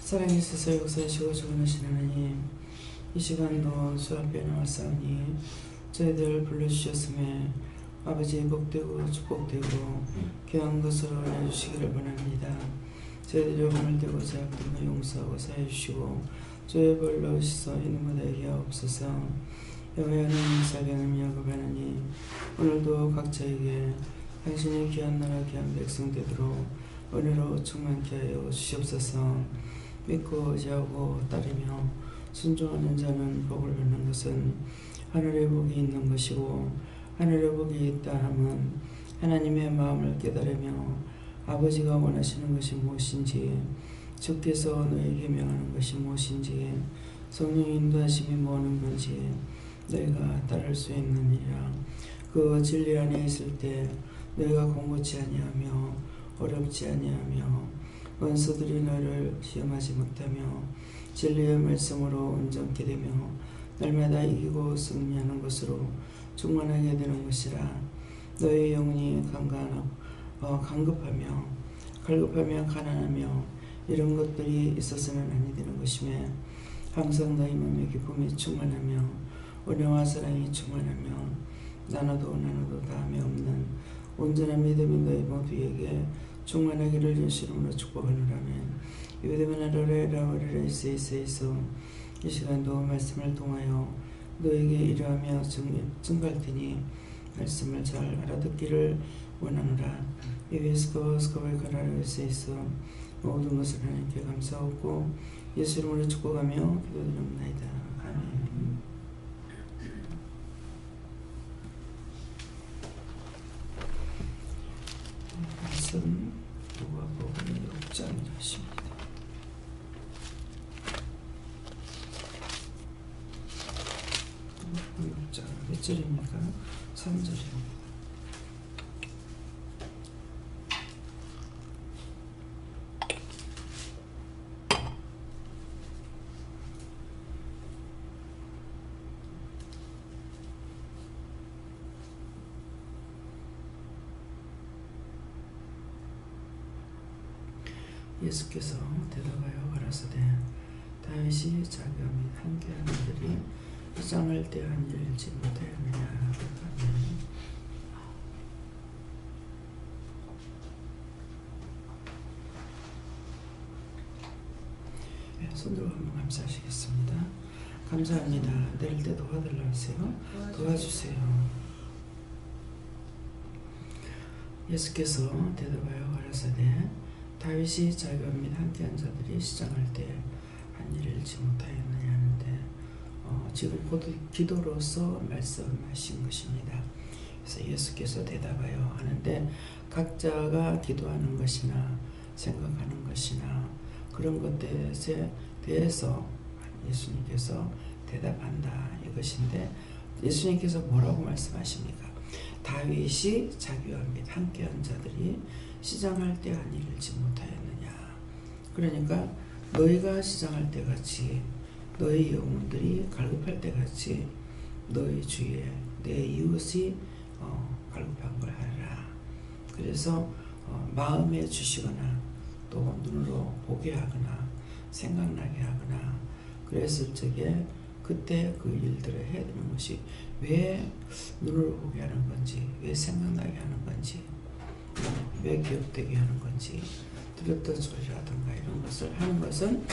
사랑이 있어서 역사하시고 주관하시는 하나님, 이 시간도 주 앞에 나왔사오니 저희들 불러주셨음에 아버지의 복되고 축복되고 귀한 것으로 내주시기를 원합니다. 저희들이 오늘되고 제약된 거 용서하고 사해주시고 주의 벌로 씻어 있는 것에게 없어서 여호와 하나님 살게하는 야곱 하나님, 오늘도 각자에게 당신의 귀한 나라 귀한 백성 되도록 은혜로 충만케 하여 주시옵소서. 믿고 의지하고 따르며 순종하는 자는 복을 받는 것은 하늘의 복이 있는 것이고, 하늘의 복이 있다 함은 하나님의 마음을 깨달으며 아버지가 원하시는 것이 무엇인지, 주께서 너에게 명하는 것이 무엇인지, 성령의 인도하심이 뭐하는 건지 너희가 따를 수 있느니라. 그 진리 안에 있을 때 너희가 공고치 아니하며 어렵지 아니하며 원수들이 너를 시험하지 못하며 진리의 말씀으로 온전케 되며 날마다 이기고 승리하는 것으로 충만하게 되는 것이라. 너희 영혼이 간급하며 갈급하며 가난하며 이런 것들이 있어서는 아니 되는 것이며, 항상 너희 몸의 기쁨이 충만하며 은혜와 사랑이 충만하며 나눠도 다함이 없는 온전한 믿음이 너희 모두에게 충만하기를 예수 이름으로 축복하노라면. 이되면 하라라라라라 이세이세이소. 이 시간도 말씀을 통하여 너에게 이러하며 증거할 테니 말씀을 잘 알아듣기를 원하노라. 이베스코스코의 가라라 이세이소. 모든 것을 하나님께 감사하고 예수 이름으로 축복하며 기도드립니다. 아멘. 말씀 누가복음 6장이십니다. 6장 몇 절입니까? 3절입니다. 예수께서 대답하여 가라사대, 다윗이 자기와 및 함께하는 자들이 시장할 때 한 일일지 못하였느냐. 네, 손들어 한번 감사하시겠습니다. 감사합니다. 내릴 때 도와달라 하세요. 도와주세요. 예수께서 대답하여 가라사대, 다윗이 자기와 및 함께한 자들이 시장할 때 한 일일지 못하였느냐 하는데, 지금 곧 기도로서 말씀하신 것입니다. 그래서 예수께서 대답하여 하는데, 각자가 기도하는 것이나 생각하는 것이나 그런 것들에 대해서 예수님께서 대답한다 이것인데, 예수님께서 뭐라고 말씀하십니까? 다윗이 자기와 및 함께한 자들이 시장할 때 한 일일지 못하였느냐. 그러니까 너희가 시장할 때 같이, 너희 영혼들이 갈급할 때 같이 너희 주위에 내 이웃이 갈급한 걸 하라. 그래서 마음에 주시거나 또 눈으로 보게 하거나 생각나게 하거나 그랬을 적에 그때 그 일들을 해야 되는 것이, 왜 눈으로 보게 하는 건지, 왜 생각나게 하는 건지, 왜 기억되게 하는 건지, 들었던 소리라든가 이런 것을 하는 것은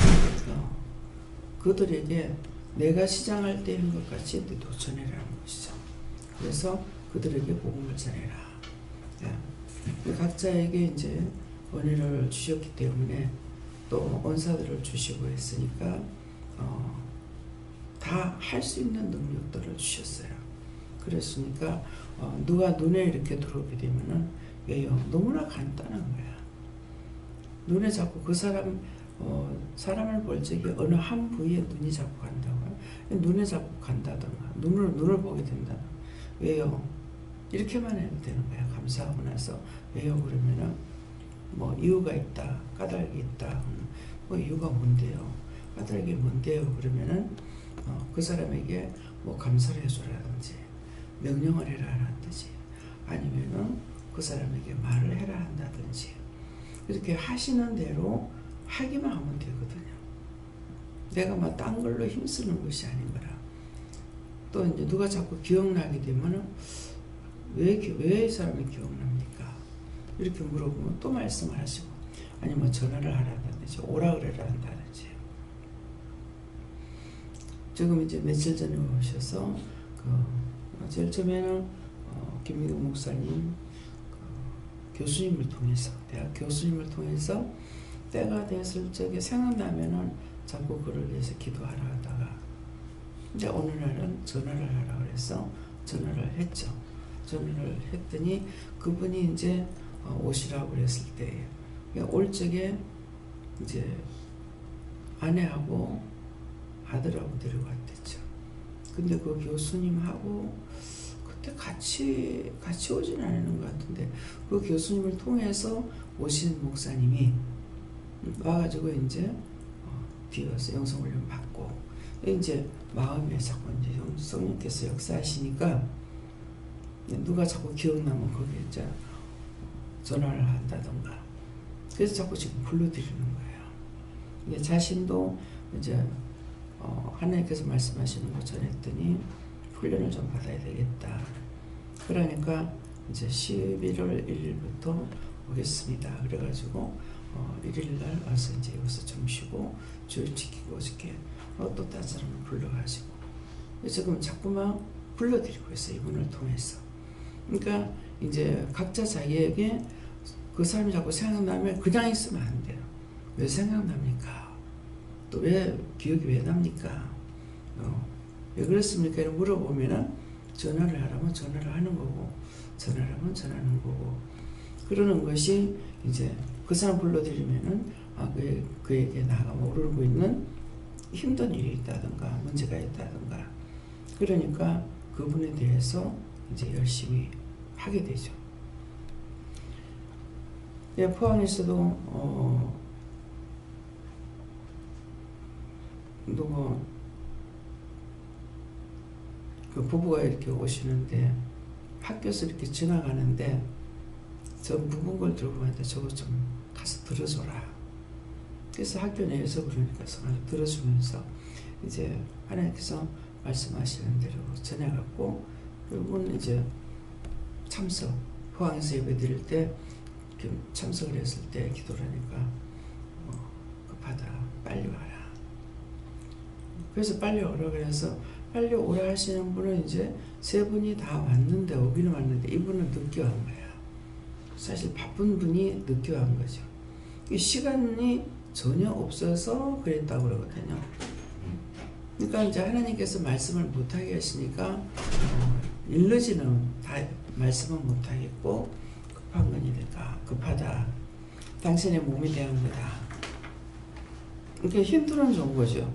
그들에게 내가 시장할 때 한 것 같이 너도 전해라는 것이죠. 그래서 그들에게 복음을 전해라. 각자에게 이제 은혜를 주셨기 때문에 또 언사들을 주시고 했으니까 다 할 수 있는 능력들을 주셨어요. 그랬으니까 누가 눈에 이렇게 들어오게 되면은, 왜요? 너무나 간단한 거야. 눈에 자꾸 그 사람을 볼 적에 어느 한 부위에 눈이 자꾸 간다고요. 눈에 자꾸 간다던가 눈을 보게 된다던가. 왜요? 이렇게만 해도 되는 거야. 감사하고 나서. 왜요? 그러면은 뭐 이유가 있다, 까닭이 있다. 뭐 이유가 뭔데요? 까닭이 뭔데요? 그러면은 그 사람에게 뭐 감사를 해주라든지 명령을 해라 하는 뜻이, 아니면은 그 사람에게 말을 해라 한다든지, 이렇게 하시는 대로 하기만 하면 되거든요. 내가 막 딴 걸로 힘쓰는 것이 아닌 거라. 또 이제 누가 자꾸 기억나게 되면은 왜 이 사람이 기억납니까? 이렇게 물어보면 또 말씀을 하시고, 아니면 전화를 하라든지 오라 그래라 한다든지. 지금 이제 며칠 전에 오셔서 제일 처음에는 김민경 목사님 교수님을 통해서, 대학 교수님을 통해서 때가 됐을 적에 생각나면은 자꾸 그를 위해서 기도하라 하다가, 근데 어느 날은 전화를 하라 그래서 전화를 했죠. 전화를 했더니 그분이 이제 오시라고 그랬을 때, 올 적에 이제 아내하고 아들하고 데리고 왔댔죠. 근데 그 교수님하고 그때 같이 오진 않는 것 같은데, 그 교수님을 통해서 오신 목사님이 와가지고 이제 뒤에서 영성훈련 받고, 이제 마음에 자꾸 이제 성령께서 역사하시니까 누가 자꾸 기억나면 거기에 이제 전화를 한다던가, 그래서 자꾸 지금 불러드리는 거예요. 이게 자신도 이제 하나님께서 말씀하시는 거 전했더니 훈련을 좀 받아야 되겠다. 그러니까 이제 11월 1일부터 오겠습니다. 그래가지고 1일날 와서 이제 여기서 좀 쉬고 주일 지키고 어저께 또 다른 사람을 불러가지고 지금 자꾸만 불러드리고 있어요. 이분을 통해서. 그러니까 이제 각자 자기에게 그 사람이 자꾸 생각나면 그냥 있으면 안 돼요. 왜 생각납니까? 또 왜 기억이 왜 납니까? 왜 그렇습니까? 이렇게 물어보면은 전화를 하라면 전화를 하는 거고, 전화를 하면 전화하는 거고, 그러는 것이 이제 그 사람 불러드리면은 그에게 나가 모르고 있는 힘든 일이 있다든가 문제가 있다든가, 그러니까 그분에 대해서 이제 열심히 하게 되죠. 예, 포항에서도 누구 그 부부가 이렇게 오시는데 학교에서 이렇게 지나가는데 저 묵은 걸 들고 왔는데 저거 좀 가서 들어줘라. 그래서 학교 내에서 그러니까 들어주면서 이제 하나님께서 말씀하시는 대로 전해갖고, 결국은 이제 참석, 포항에서 예배 드릴 때 참석을 했을 때 기도를 하니까 급하다, 빨리 와라. 그래서 빨리 오라 그래서 빨리 오라 하시는 분은 이제 세 분이 다 왔는데, 오기는 왔는데 이분은 늦게 온 거야. 사실 바쁜 분이 늦게 온 거죠. 이 시간이 전혀 없어서 그랬다고 그러거든요. 그러니까 이제 하나님께서 말씀을 못하게 하시니까 일러지는 다 말씀은 못하겠고, 급한 거니까 급하다. 당신의 몸이 대한 거다. 이렇게 힌트는 좋은 거죠.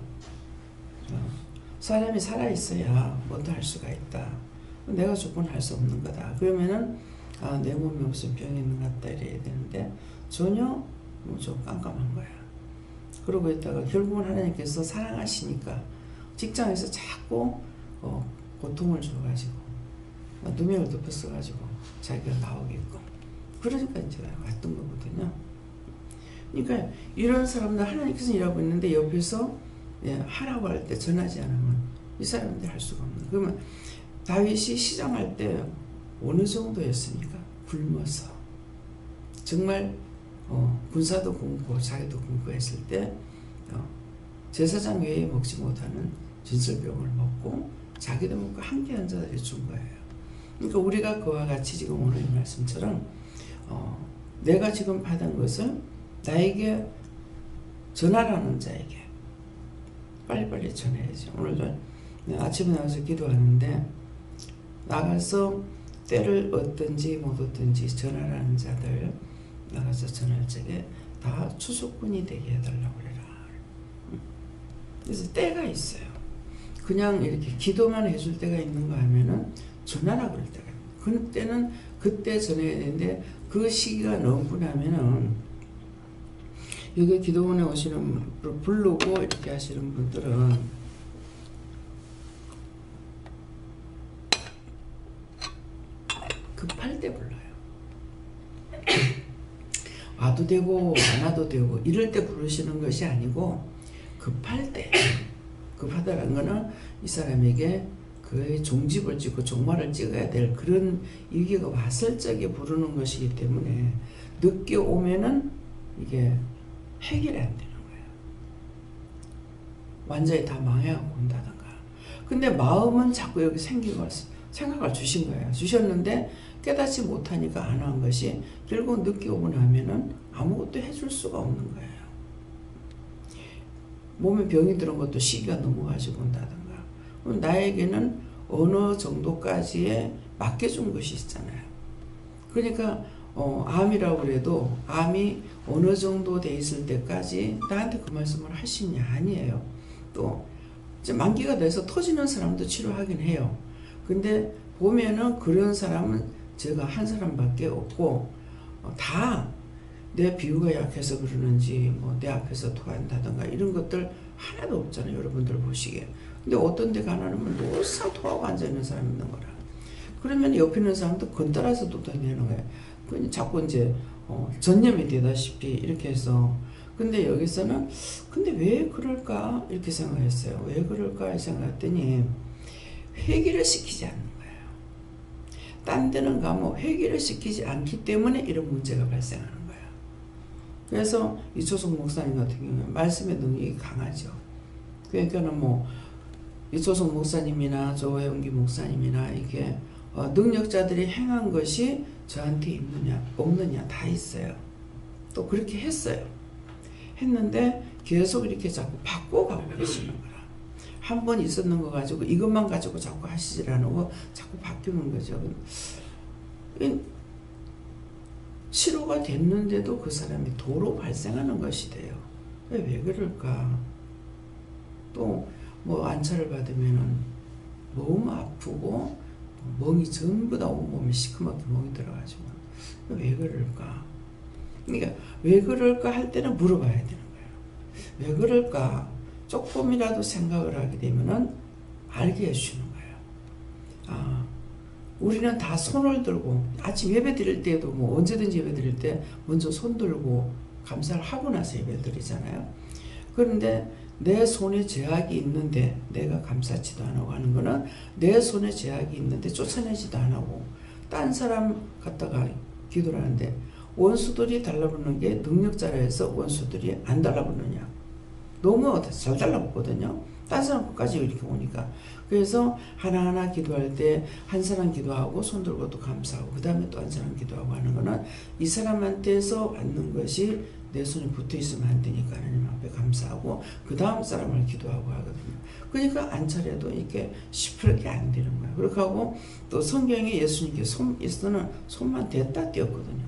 사람이 살아있어야 뭐도 할 수가 있다. 내가 조건 할 수 없는 거다. 그러면은 내 몸에 무슨 병이 있는 것 같다 이래야 되는데 전혀 좀 깜깜한 거야. 그러고 있다가 결국은 하나님께서 사랑하시니까 직장에서 자꾸 고통을 줘가지고 누명을 덮었어가지고 자기가 나오게끔, 그러니까 이제 왔던 거거든요. 그러니까 이런 사람들 하나님께서 일하고 있는데 옆에서 하라고 할 때 전하지 않으면 이 사람들이 할 수가 없는. 그러면 다윗이 시장할 때 어느 정도였습니까? 굶어서 정말 군사도 굶고 자기도 굶고 했을 때 제사장 외에 먹지 못하는 진설병을 먹고 자기도 먹고 함께 앉아서 준 거예요. 그러니까 우리가 그와 같이 지금 오늘 이 말씀처럼 내가 지금 받은 것을 나에게 전하라는 자에게 빨리빨리 전해야지. 오늘도 아침에 나가서 기도하는데 나가서 때를 얻든지 못 얻든지 전하라는 자들 나가서 전할 적에 다 추수꾼이 되게 해달라고 그래라. 그래서 때가 있어요. 그냥 이렇게 기도만 해줄 때가 있는가 하면은 전하라 그럴 때가 있어요. 그때는 그때 전해야 되는데 그 시기가 넘고 나면은 여기 기도원에 오시는 부르고 이렇게 하시는 분들은 급할 때 불러요. 와도 되고 안 와도 되고 이럴 때 부르시는 것이 아니고 급할 때 급하다는 거는 이 사람에게 그 종집을 찍고 종말을 찍어야 될 그런 위기가 왔을 적에 부르는 것이기 때문에 늦게 오면은 이게 해결이 안 되는 거예요. 완전히 다 망해갖고 온다든가. 근데 마음은 자꾸 여기 생각을 주신 거예요. 주셨는데 깨닫지 못하니까 안 한 것이 결국 늦게 오고 나면은 아무것도 해줄 수가 없는 거예요. 몸에 병이 들은 것도 시기가 넘어가지고 온다든가. 그럼 나에게는 어느 정도까지에 맡겨준 것이 있잖아요. 그러니까 암이라고 그래도 암이 어느 정도 돼 있을 때까지 나한테 그 말씀을 하시냐 아니에요. 또 이제 만기가 돼서 터지는 사람도 치료하긴 해요. 근데 보면은 그런 사람은 제가 한 사람밖에 없고 다 내 비유가 약해서 그러는지 뭐 내 앞에서 토한다든가 이런 것들 하나도 없잖아요. 여러분들 보시기에. 근데 어떤 데 가나면 늘상 토하고 앉아있는 사람이 있는 거라. 그러면 옆에 있는 사람도 건따라서 또 다니는 거예요. 그냥 자꾸 이제 전염이 되다시피 이렇게 해서. 근데 여기서는 근데 왜 그럴까 이렇게 생각했어요. 왜 그럴까 생각했더니 회개를 시키지 않는 거예요. 딴 데는 가면 회개를 시키지 않기 때문에 이런 문제가 발생하는 거예요. 그래서 이초성 목사님 같은 경우는 말씀의 능력이 강하죠. 그러니까는 뭐 이초성 목사님이나 조혜원기 목사님이나 이게 능력자들이 행한 것이 저한테 있느냐 없느냐 다 있어요. 또 그렇게 했어요. 했는데 계속 이렇게 자꾸 바꿔가고 계시는 거라. 한 번 있었는 거 가지고 이것만 가지고 자꾸 하시질 않고 자꾸 바뀌는 거죠. 치료가 됐는데도 그 사람이 도로 발생하는 것이 돼요. 왜 그럴까? 또 뭐 안차를 받으면은 너무 아프고 멍이 전부 다 온몸에 시커멓게 멍이 들어가지고 왜 그럴까? 그러니까 왜 그럴까 할 때는 물어봐야 되는 거예요. 왜 그럴까? 조금이라도 생각을 하게 되면은 알게 해주는 거예요. 아, 우리는 다 손을 들고 아침 예배 드릴 때도 뭐 언제든지 예배 드릴 때 먼저 손 들고 감사를 하고 나서 예배 드리잖아요. 그런데 내 손에 제약이 있는데 내가 감사치도 안 하고 하는 거는 내 손에 제약이 있는데 쫓아내지도 안 하고 딴 사람 갖다가 기도를 하는데 원수들이 달라붙는 게 능력자라 해서 원수들이 안 달라붙느냐. 너무 잘 달라붙거든요. 딴 사람 것까지 이렇게 오니까. 그래서 하나하나 기도할 때 한 사람 기도하고 손 들고 또 감사하고 그 다음에 또 한 사람 기도하고 하는 거는 이 사람한테서 받는 것이 내 손에 붙어 있으면 안 되니까 하나님 앞에 감사하고 그 다음 사람을 기도하고 하거든요. 그러니까 안차려도 이렇게 시퍼렇게 안 되는 거예요. 그렇게 하고 또 성경에 예수님께서 손만 댔다 띄었거든요.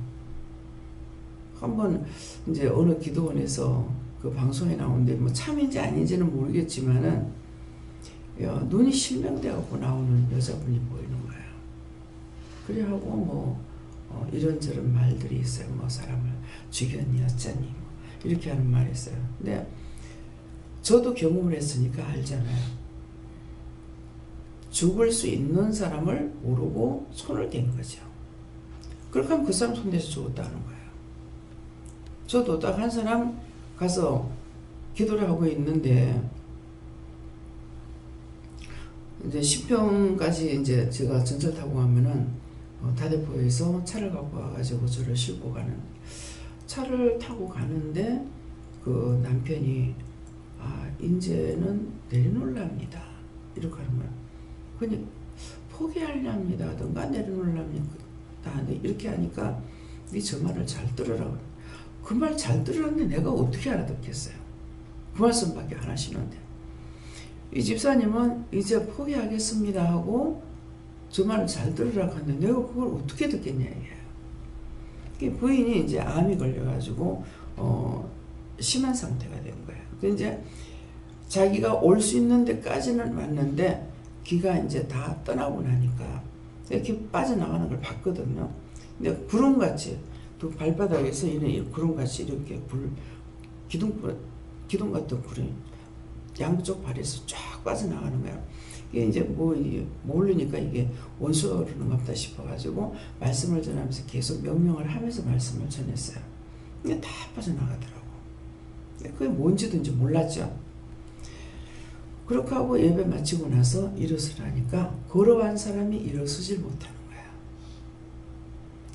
한번 이제 어느 기도원에서 그 방송에 나오는데 뭐 참인지 아닌지는 모르겠지만은 눈이 실명되어 갖고 나오는 여자분이 보이는 거예요. 그래 하고 뭐 이런저런 말들이 있어요. 뭐 사람을 죽였니 어쩌니 뭐 이렇게 하는 말이 있어요. 근데 저도 경험을 했으니까 알잖아요. 죽을 수 있는 사람을 모르고 손을 댄 거죠. 그렇게 하면 그 사람 손대서 죽었다는 거예요. 저도 딱 한 사람 가서 기도를 하고 있는데 이제 10평까지 이제 제가 전철 타고 가면은 다대포에서 차를 갖고 와가지고 저를 싣고 가는 차를 타고 가는데 그 남편이 이제는 내려놓으랍니다 이렇게 하는 거야. 그냥 포기하렵니다 하던가 내려놓으랍니다 이렇게 하니까 네 저 말을 잘 들으라고. 그 말 잘 들었는데 내가 어떻게 알아듣겠어요. 그 말씀밖에 안 하시는데 이 집사님은 이제 포기하겠습니다 하고 저 말을 잘 들으라고 하는데 내가 그걸 어떻게 듣겠냐 이게. 부인이 이제 암이 걸려가지고 심한 상태가 된 거예요. 근데 이제 자기가 올 수 있는 데까지는 왔는데 기가 이제 다 떠나고 나니까 이렇게 빠져나가는 걸 봤거든요. 근데 구름같이 또 발바닥에서 이런 구름같이 이렇게 기둥 같은 불이 양쪽 발에서 쫙 빠져나가는 거야. 이게 이제 모르니까 이게 원수가 오르는 것 같다 싶어가지고 말씀을 전하면서 계속 명령을 하면서 말씀을 전했어요. 근데 다 빠져나가더라고. 그게 뭔지도 이제 몰랐죠. 그렇게 하고 예배 마치고 나서 일어서라니까 걸어간 사람이 일어서질 못하는 거야.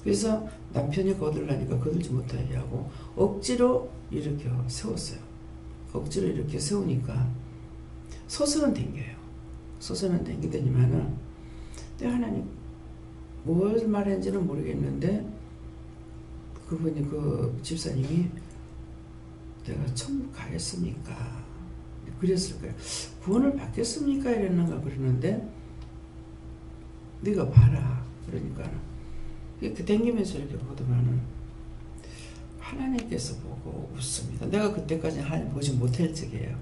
그래서 남편이 거들라니까 거들지 못하게 하고 억지로 이렇게 세웠어요. 억지로 이렇게 세우니까 서서는 댕겨요. 서서는 댕기더니만은 하나님 뭘 말했는지는 모르겠는데 그분이 그 집사님이 내가 천국 가겠습니까? 그랬을 거예요. 구원을 받겠습니까? 이랬는가 그러는데 네가 봐라. 그러니까 이렇게 댕기면서 이렇게 보더만은 하나님께서 보고 웃습니다. 내가 그때까지 하나님 보지 못할 적이에요.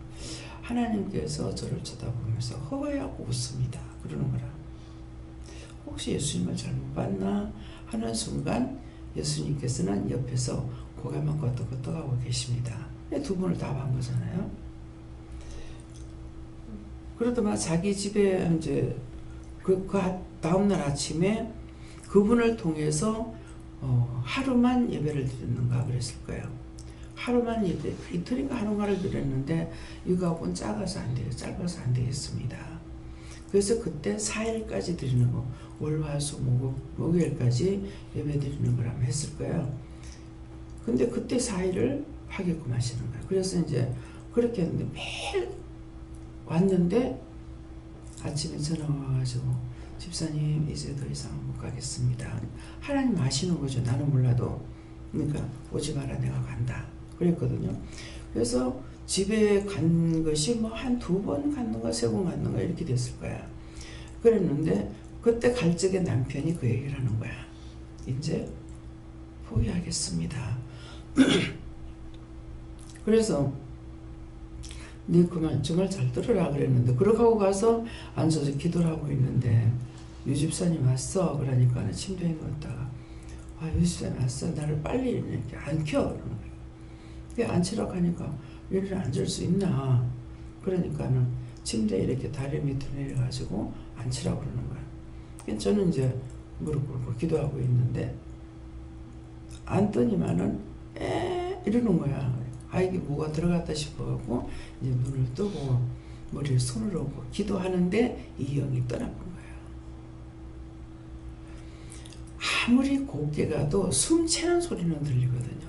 하나님께서 저를 쳐다보면서 허허하고 웃습니다. 그러는 거라. 혹시 예수님을 잘못 봤나 하는 순간 예수님께서는 옆에서 고개만 끄덕끄덕하고 계십니다. 두 분을 다 본 거잖아요. 그러더만 자기 집에 이제 그 다음날 아침에 그분을 통해서 하루만 예배를 드렸는가 그랬을 거예요. 하루만 예배, 이틀인가 하루만을 드렸는데 이거하고는 짧아서 안 되겠습니다. 그래서 그때 4일까지 드리는 거, 월화수 목요일까지 예배 드리는 걸 한번 했을 거예요. 근데 그때 4일을 하게끔 하시는 거예요. 그래서 이제 그렇게 했는데 매일 왔는데 아침에 전화 와가지고 집사님 이제 더 이상 못 가겠습니다. 하나님 아시는 거죠. 나는 몰라도. 그러니까 오지 마라 내가 간다. 그랬거든요. 그래서 집에 간 것이 뭐 한 2번 갔는가 3번 갔는가 이렇게 됐을 거야. 그랬는데 그때 갈 적에 남편이 그 얘기를 하는 거야. 이제 포기하겠습니다. 그래서 네 그 말 정말 잘 들으라 그랬는데 그렇게 하고 가서 앉아서 기도를 하고 있는데 유 집사님 왔어. 그러니까 침대에 누웠다가 유 집사님 왔어. 나를 빨리 이렇게 앉혀. 그러는 거예요. 앉히라고 하니까 이렇게 앉을 수 있나. 그러니까는 침대에 이렇게 다리 밑으로 내려가지고 앉히라고 그러는 거예요. 저는 이제 무릎 꿇고 기도하고 있는데 앉더니만은 이러는 거야. 이게 뭐가 들어갔다 싶어갖고 이제 눈을 뜨고 머리를 손으로 얹고 기도하는데 이 영이 떠나본 거예요. 아무리 곱게 가도 숨채는 소리는 들리거든요.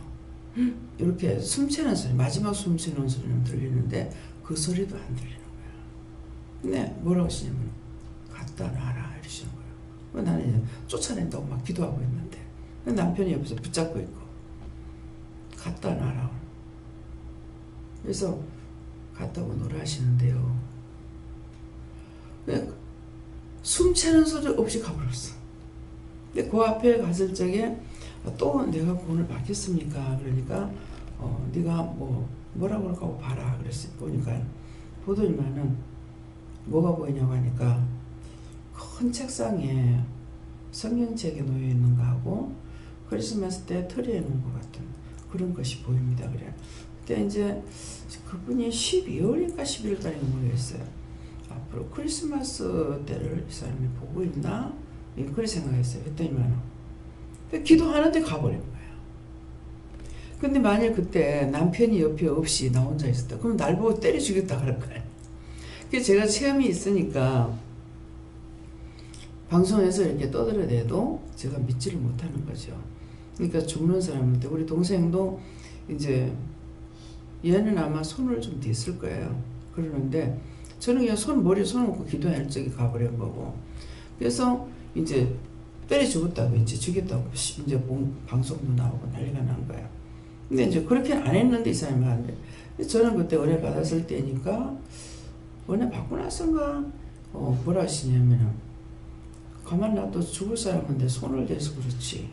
이렇게 숨채는 소리, 마지막 숨쉬는 소리는 들리는데 그 소리도 안 들리는 거예요. 근데 뭐라고 하시냐면 갖다 놔라 이러시는 거예요. 나는 이제 쫓아낸다고 막 기도하고 있는데 남편이 옆에서 붙잡고 있고 갖다 놔라. 그래서 갔다고 노래 하시는데요. 숨채는 소리 없이 가버렸어. 근데 그 앞에 갔을 적에 또 내가 구원을 받겠습니까? 그러니까 네가 뭐라고 할까 봐라. 그랬어요. 보니까 보더니만은 뭐가 보이냐고 하니까 큰 책상에 성경책이 놓여 있는 거 하고 크리스마스 때 트리에 놓은 것 같은 그런 것이 보입니다. 그래. 그때 이제 그분이 12월인가 11월달인가 모르겠어요. 앞으로 크리스마스 때를 이 사람이 보고 있나? 그렇게 생각했어요. 그랬더니만 기도하는데 가버린 거예요. 근데 만일 그때 남편이 옆에 없이 나 혼자 있었다. 그럼 날 보고 때려 죽였다 그럴 거예요. 그래서 제가 체험이 있으니까 방송에서 이렇게 떠들어대도 제가 믿지를 못하는 거죠. 그러니까 죽는 사람한테 우리 동생도 이제 얘는 아마 손을 좀 댔을 거예요. 그러는데 저는 그냥 머리에 손 얹고 기도할 적이 가버린 거고. 그래서 이제 때려 죽었다고 이제 죽였다고 이제 방송도 나오고 난리가 난 거예요. 근데 이제 그렇게는 안 했는데 이 사람이 하는데 저는 그때 은혜 받았을 때니까 은혜 받고 나서가 뭐라 하시냐면은 가만 놔둬 죽을 사람한테 손을 대서 그렇지.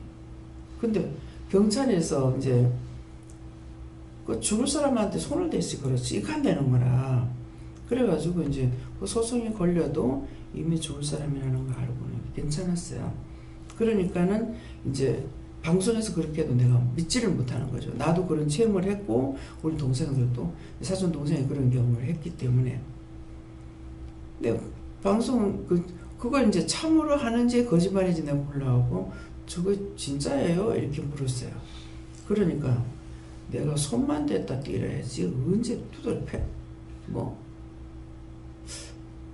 근데 경찰에서 이제 그 죽을 사람한테 손을 대서 그렇지 이거 안 되는 거라. 그래가지고 이제 그 소송이 걸려도 이미 죽을 사람이라는 거 알고는 괜찮았어요. 그러니까는 이제 방송에서 그렇게 해도 내가 믿지를 못하는 거죠. 나도 그런 체험을 했고 우리 동생들도 사촌 동생이 그런 경험을 했기 때문에. 근데 방송은 그걸 이제 참으로 하는지 거짓말인지 내가 몰라하고 저거 진짜예요? 이렇게 물었어요. 그러니까 내가 손만 댔다 뛰어야지 언제 두들 패?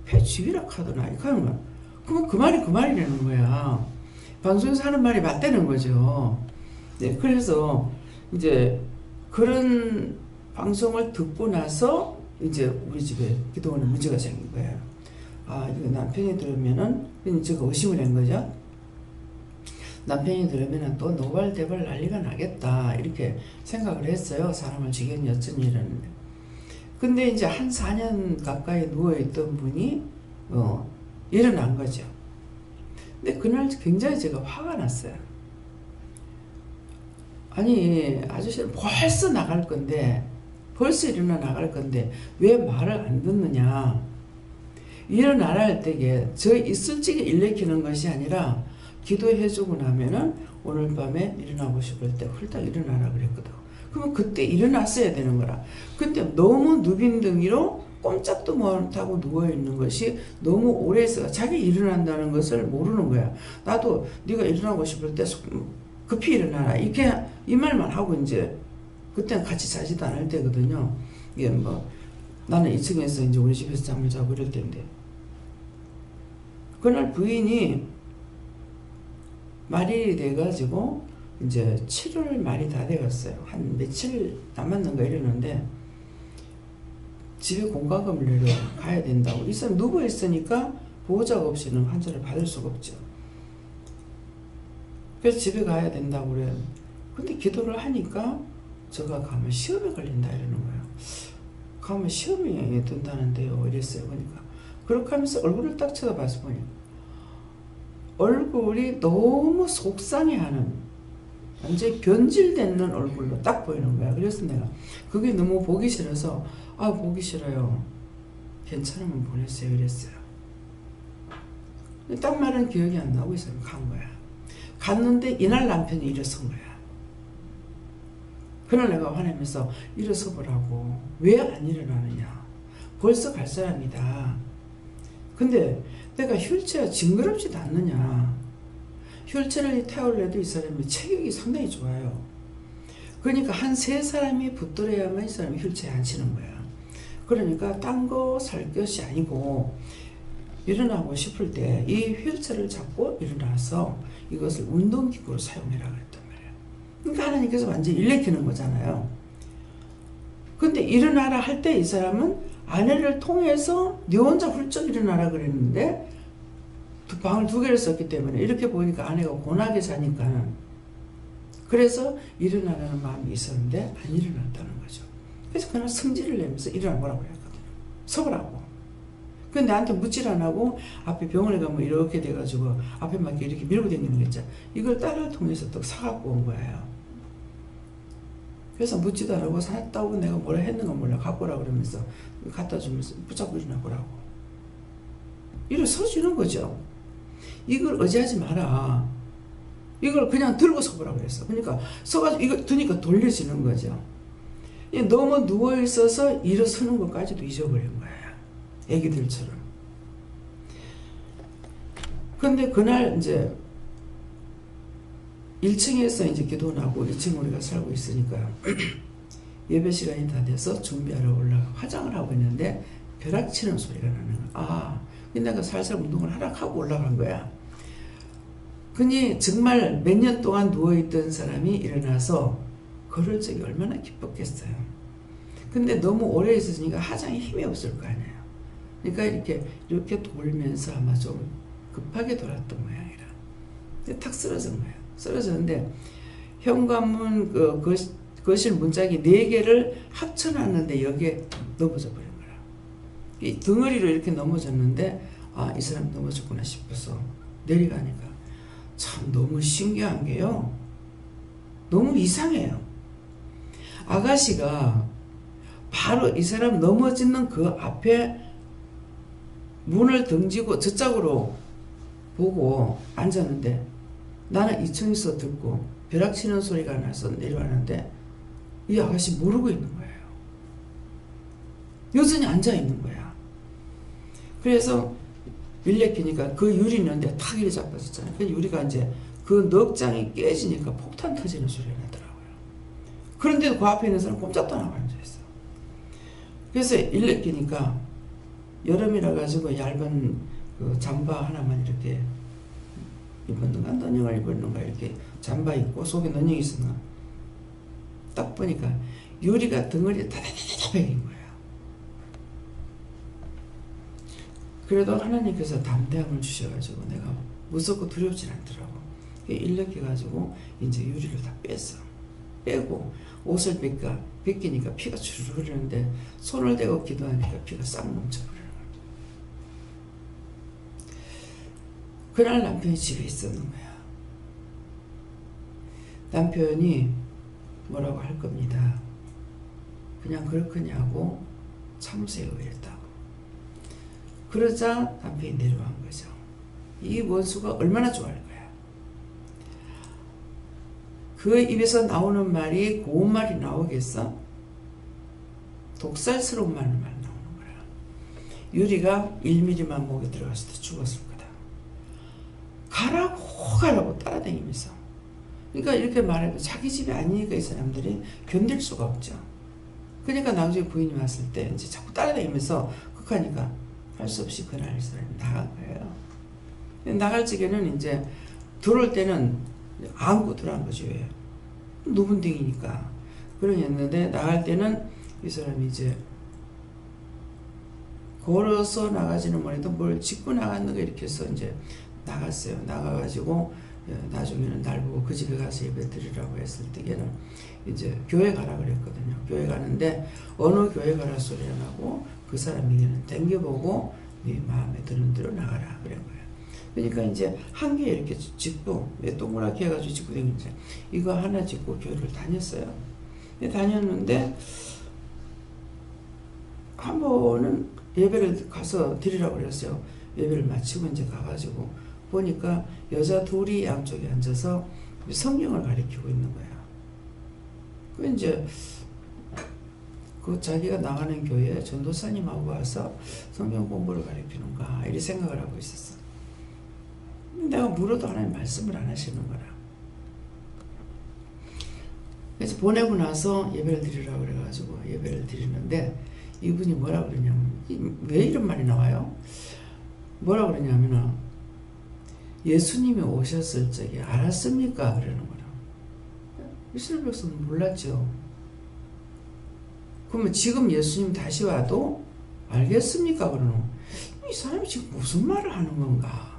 폐주의라 카더나 이렇게 하는 거야. 그러면 그 말이 그 말이라는 거야. 방송에서 하는 말이 맞다는 거죠. 네, 그래서 이제 그런 방송을 듣고 나서 이제 우리 집에 그동안은 문제가 생긴 거예요. 아, 이거 남편이 들으면은, 제가 의심을 한 거죠. 남편이 들으면은 또 노발대발 난리가 나겠다. 이렇게 생각을 했어요. 사람을 지경이 어쩐 일이었는데. 근데 이제 한 4년 가까이 누워있던 분이, 일어난 거죠. 근데 그날 굉장히 제가 화가 났어요. 아니, 아저씨는 벌써 나갈 건데, 벌써 일어나 나갈 건데, 왜 말을 안 듣느냐. 일어나라 할 때에 저 이슬직에 일으키는 것이 아니라 기도해주고 나면은 오늘 밤에 일어나고 싶을 때 훌딱 일어나라 그랬거든. 그러면 그때 일어났어야 되는 거라. 근데 너무 누빈둥이로 꼼짝도 못하고 누워있는 것이 너무 오래 있어. 자기 일어난다는 것을 모르는 거야. 나도 네가 일어나고 싶을 때 급히 일어나라. 이렇게 이 말만 하고 이제 그때는 같이 자지도 않을 때거든요. 이게 뭐 나는 2층에서 이제 우리 집에서 잠을 자고 이럴 때인데 그날 부인이 말일이 돼가지고 이제 7월 말이 다 돼갔어요. 한 며칠 남았는가 이러는데 집에 공과금을 내러 가야 된다고. 이 사람 누워 있으니까 보호자가 없이는 환자를 받을 수가 없죠. 그래서 집에 가야 된다고 그래요. 근데 기도를 하니까 제가 가면 시험에 걸린다 이러는 거예요. 가면 시험에 든다는데요. 이랬어요. 그러니까 그렇게 하면서 얼굴을 딱 쳐다봐서 보니 얼굴이 너무 속상해하는 완전히 변질되는 얼굴로 딱 보이는 거야. 그래서 내가 그게 너무 보기 싫어서 아 보기 싫어요. 괜찮으면 보내세요. 이랬어요. 딱 말은 기억이 안 나고 있어요. 간 거야. 갔는데 이날 남편이 일어선 거야. 그날 내가 화내면서 일어서 보라고. 왜 안 일어나느냐. 벌써 갈 사람이다. 근데 내가 휠체어 징그럽지도 않느냐. 휠체어를 태울래도 이 사람이 체격이 상당히 좋아요. 그러니까 한 3사람이 붙들어야만 이 사람이 휠체어에 앉히는 거야. 그러니까 딴 거 살 것이 아니고 일어나고 싶을 때 이 휠체어를 잡고 일어나서 이것을 운동기구로 사용해라 그랬단 말이야. 그러니까 하나님께서 완전히 일으키는 거잖아요. 근데 일어나라 할 때 이 사람은 아내를 통해서 네 혼자 훌쩍 일어나라 그랬는데 방을 2개를 썼기 때문에 이렇게 보니까 아내가 고나게 자니까 그래서 일어나라는 마음이 있었는데 안 일어났다는 거죠. 그래서 그날 성질을 내면서 일어나보라고 그랬거든요. 서보라고. 근데 나한테 묻질 안 하고 앞에 병원에 가면 이렇게 돼가지고 앞에 막 이렇게 밀고 다니는 거 있죠. 이걸 딸을 통해서 또 사갖고 온 거예요. 그래서 묻지도 안 하고 샀다고 내가 뭐라 했는가 몰라 갖고 오라 그러면서 갖다 주면서 붙잡고 일어나보라고. 일어서주는 거죠. 이걸 의지하지 마라. 이걸 그냥 들고 서보라고 그랬어. 그러니까 서가지고 이거 드니까 돌려지는 거죠. 너무 누워있어서 일어서는 것까지도 잊어버린 거예요. 애기들처럼. 근데 그날 이제 1층에서 이제 기도는 하고 2층 우리가 살고 있으니까 예배 시간이 다 돼서 준비하러 올라가 화장을 하고 있는데 벼락 치는 소리가 나는 거야. 아, 내가 살살 운동을 하락하고 올라간 거야. 그니 정말 몇 년 동안 누워있던 사람이 일어나서 걸을 적이 얼마나 기뻤겠어요. 근데 너무 오래 있었으니까 하장에 힘이 없을 거 아니에요. 그러니까 이렇게 돌면서 아마 좀 급하게 돌았던 모양이라. 근데 탁 쓰러진 거예요. 쓰러졌는데 현관문 거실 문짝이 4개를 합쳐놨는데 여기에 넘어져 버린 거라. 이 덩어리로 이렇게 넘어졌는데 아, 이 사람 넘어졌구나 싶어서 내려가니까 참 너무 신기한 게요. 너무 이상해요. 아가씨가 바로 이 사람 넘어지는 그 앞에 문을 던지고 저쪽으로 보고 앉았는데 나는 2층에서 듣고 벼락 치는 소리가 나서 내려왔는데 이 아가씨 모르고 있는 거예요. 여전히 앉아 있는 거야. 그래서 밀레키니까 그 유리 있는데 탁 이리 잡아졌잖아요. 그 유리가 이제 그 넉장이 깨지니까 폭탄 터지는 소리가 나더라고요. 그런데도 그 앞에 있는 사람 꼼짝도 안 하고 앉아있어. 그래서 일레키니까 여름이라 가지고 얇은 그 잠바 하나만 이렇게 입었는가, 너닝을 입었는가, 이렇게 잠바 입고 속에 너닝이 있었나. 딱 보니까 유리가 덩어리에 다다다다 박인 거예요. 그래도 하나님께서 담대함을 주셔가지고 내가 무섭고 두렵진 않더라고. 일력해가지고 이제 유리를 다 뺐어. 빼고 옷을 벗기니까 피가 주르르 흐르는데 손을 대고 기도하니까 피가 싹 멈춰버리는 거야. 그날 남편이 집에 있었는 거야. 남편이 뭐라고 할 겁니다. 그냥 그렇거냐고 참으세요 이랬다고. 그러자 남편이 내려간 거죠. 이 원수가 얼마나 좋아할 거야. 그 입에서 나오는 말이 고운 말이 나오겠어? 독살스러운 말만 나오는 거야. 유리가 1mm만 목에 들어갔을 때 죽었을 거다. 가라고 따라다니면서. 그러니까 이렇게 말해도 자기 집이 아니니까 이 사람들이 견딜 수가 없죠. 그러니까 나중에 부인이 왔을 때 이제 자꾸 따라다니면서 극하니까 할 수 없이 그날 이 사람이 나간 거예요. 나갈 적에는 이제 들어올 때는 안고 들어간 거죠. 왜? 누분딩이니까. 그러였는데 나갈 때는 이 사람이 이제 걸어서 나가지는 못해도 뭘 짚고 나갔는가 이렇게 해서 이제 나갔어요. 나가가지고 나중에는 날 보고 그 집에 가서 예배 드리라고 했을 때에는 이제 교회 가라 그랬거든요. 교회 가는데 어느 교회 가라 소리가 나고 그 사람에게는 땡겨보고 네 마음에 드는 대로 나가라 그런 거예요. 그러니까 이제 한 개 이렇게 짚고 동그랗게 해가지고 짚고 다니면서 이거 하나 짚고 교회를 다녔어요. 다녔는데 한 번은 예배를 가서 드리라고 그랬어요. 예배를 마치고 이제 가가지고 보니까 여자 둘이 양쪽에 앉아서 성경을 가리키고 있는 거야. 그 이제 그 자기가 나가는 교회에 전도사님하고 와서 성경 공부를 가리키는가 이렇게 생각을 하고 있었어. 내가 물어도 하나님 말씀을 안 하시는 거라. 그래서 보내고 나서 예배를 드리라고 그래가지고 예배를 드리는데 이분이 뭐라 그러냐면, 왜 이런 말이 나와요? 뭐라 그러냐면은 예수님이 오셨을 적에 알았습니까? 그러는 거라. 이스라엘 백성은 몰랐죠. 그러면 지금 예수님 다시 와도 알겠습니까? 그러는 거야. 이 사람이 지금 무슨 말을 하는 건가?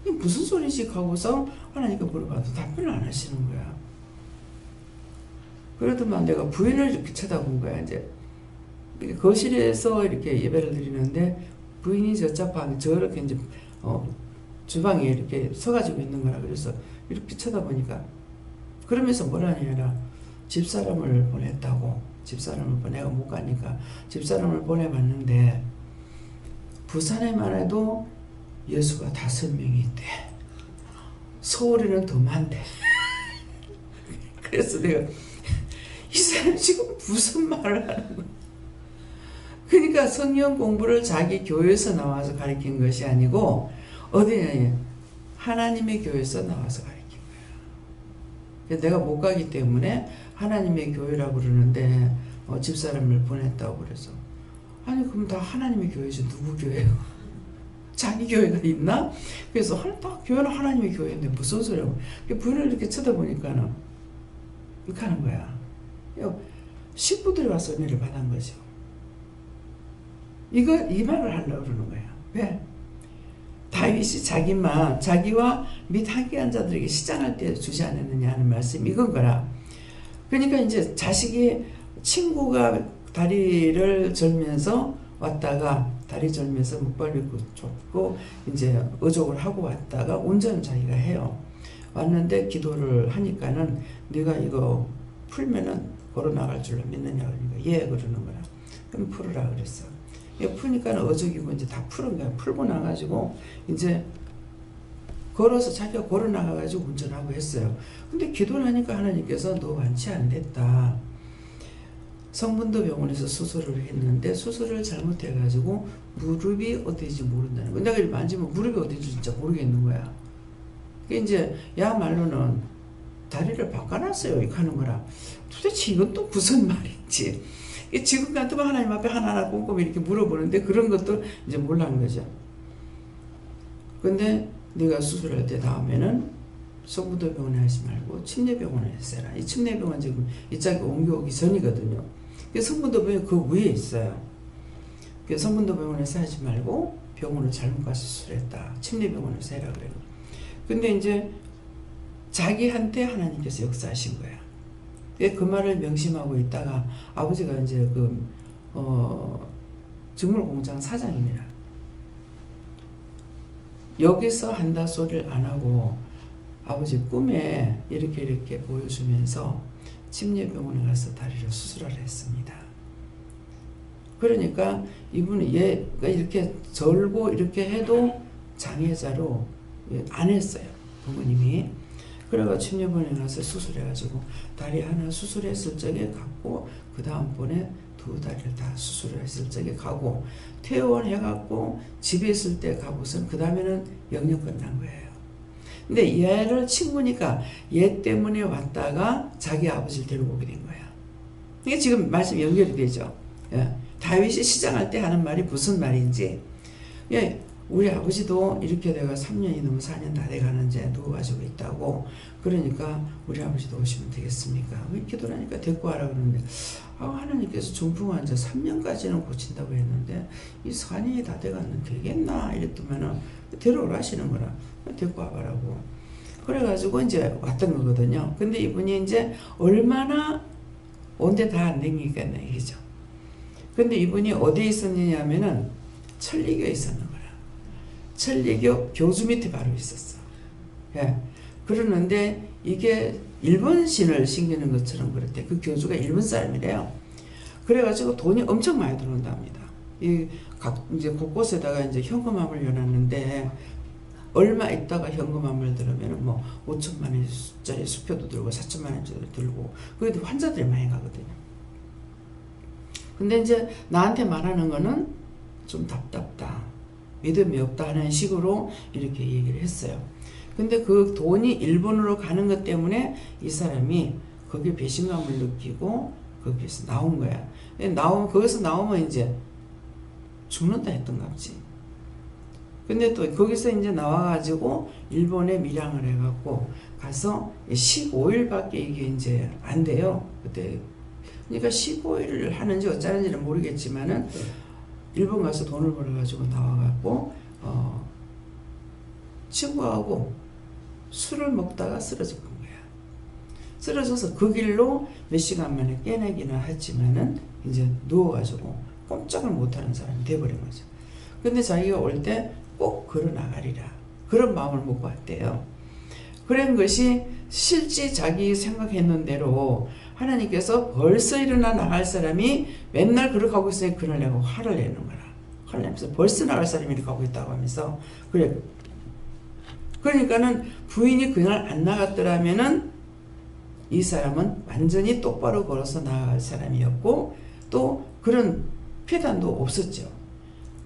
이게 무슨 소리지? 하고서 하나님께 물어봐도 답변을 안 하시는 거야. 그러더만 내가 부인을 이렇게 쳐다본 거야. 이제 거실에서 이렇게 예배를 드리는데 부인이 저렇게 이제 주방에 이렇게 서가지고 있는 거라. 그래서 이렇게 쳐다보니까 그러면서 뭐라냐라 집사람을 보냈다고. 집사람을 내가 못 가니까 집사람을 보내봤는데 부산에만 해도 예수가 5명이 있대. 서울에는 더 많대. 그래서 내가 이 사람 지금 무슨 말을 하는 거야. 그러니까 성경 공부를 자기 교회에서 나와서 가르친 것이 아니고 어디냐, 하나님의 교회에서 나와서 가르친 거야. 내가 못 가기 때문에 하나님의 교회라고 그러는데 집사람을 보냈다고 그래서, 아니 그럼 다 하나님의 교회지 누구 교회예요? 자기 교회가 있나? 그래서 다 교회는 하나님의 교회인데 무슨 소리라고. 부인을 이렇게 쳐다보니까는 이렇게 하는 거야. 식구들이 와서 은혜를 받은 거죠. 이 말을 하려고 그러는 거야. 왜? 다윗이 자기와 및 함께한 자들에게 시장할 때 주지 않았느냐 하는 말씀, 이건 거라. 그러니까 이제 자식이 친구가 다리를 절면서 왔다가 다리 절면서 목발믿고 줬고 이제 어족을 하고 왔다가 운전을 자기가 해요. 왔는데 기도를 하니까는 네가 이거 풀면은 걸어 나갈 줄로 믿느냐 그러니까 예 그러는 거라. 그럼 풀으라 그랬어. 푸니까는 어족이고 이제 다 푸는 거야. 풀고 나가지고 이제 걸어서 자기가 걸어 나가가지고 운전하고 했어요. 근데 기도를 하니까 하나님께서 너 완치 안 됐다. 성분도 병원에서 수술을 했는데 수술을 잘못해가지고 무릎이 어디인지 모른다는 거야. 내가 만지면 무릎이 어디인지 진짜 모르겠는 거야. 그게 이제 야말로는 다리를 바꿔놨어요. 이렇게 하는 거라. 도대체 이건 또 무슨 말인지. 지금 같으면 하나님 앞에 하나하나 꼼꼼히 이렇게 물어보는데 그런 것도 이제 몰라는 거죠. 근데 네가 수술할 때 다음에는 성부도병원에 하지 말고 침례병원에 했어라. 이 침례병원 지금 이 짝이 옮겨오기 전이거든요. 성부도병원이 그 위에 있어요. 성부도병원에서 하지 말고 병원을 잘못 가서 수술했다. 침례병원에서 해라 그래요. 근데 이제 자기한테 하나님께서 역사하신 거야. 그 말을 명심하고 있다가 아버지가 이제 직물공장 사장입니다. 여기서 한다 소리를 안 하고 아버지 꿈에 이렇게 보여주면서 침례병원에 가서 다리를 수술하려 했습니다. 그러니까 이분이 얘가 이렇게 절고 이렇게 해도 장애자로 안 했어요. 부모님이. 그래가 침례병원에 가서 수술해가지고 다리 하나 수술했을 적에 갔고 그 다음번에 두 다리를 다 수술했을 적에 가고 퇴원해갖고 집에 있을 때 가고선 그 다음에는 영영 끝난 거예요. 근데 얘를 친구니까 얘 때문에 왔다가 자기 아버지를 데리고 오게 된 거야. 이게 지금 말씀 연결이 되죠. 예. 다윗이 시장할 때 하는 말이 무슨 말인지. 예. 우리 아버지도 이렇게 내가 3년이 넘어 4년 다 돼가는데 누워가지고 있다고. 그러니까 우리 아버지도 오시면 되겠습니까? 기도를 하니까 데리고 와라 그러는데 하나님께서 중풍 환자 3년까지는 고친다고 했는데 이 4년이 다 돼갔는데 되겠나 이랬더만은 데려오라 하시는 거라. 데리고 와봐라고. 그래가지고 이제 왔던 거거든요. 근데 이분이 이제 얼마나 온데 다 안 댕기겠네 이죠. 근데 이분이 어디에 있었느냐 하면은 천리교에 있었는 거야. 천리교 교주 밑에 바로 있었어. 예. 그러는데 이게 일본 신을 신기는 것처럼 그랬대. 그 교주가 일본 사람이래요. 그래가지고 돈이 엄청 많이 들어온답니다. 이제 곳곳에다가 이제 현금함을 여놨는데 얼마 있다가 현금함을 들으면 뭐 5천만 원짜리 수표도 들고 4천만 원짜리 들고 그래도 환자들이 많이 가거든요. 근데 이제 나한테 말하는 거는 좀 답답다. 믿음이 없다 하는 식으로 이렇게 얘기를 했어요. 근데 그 돈이 일본으로 가는 것 때문에 이 사람이 거기에 배신감을 느끼고 거기에서 나온 거야. 거기서 나오면 이제 죽는다 했던갑지. 근데 또 거기서 이제 나와가지고 일본에 밀양을 해갖고 가서 15일밖에 이게 이제 안 돼요. 그때. 그러니까 15일을 하는지 어쩌는지는 모르겠지만은 일본 가서 돈을 벌어가지고 나와갖고 친구하고 술을 먹다가 쓰러진 거야. 쓰러져서 그 길로 몇 시간 만에 깨내기는 했지만은 이제 누워가지고 꼼짝을 못하는 사람이 돼버린 거죠. 근데 자기가 올 때 꼭 걸어 나가리라 그런 마음을 먹고 왔대요. 그런 것이 실제 자기 생각했는 대로 하나님께서 벌써 일어나 나갈 사람이 맨날 그렇게 하고 있으니 그날 내가 화를 내는 거라. 화를 내면서 벌써 나갈 사람이 이렇게 하고 있다고 하면서 그래. 그러니까는 부인이 그날 안 나갔더라면은 이 사람은 완전히 똑바로 걸어서 나갈 사람이었고 또 그런 폐단도 없었죠.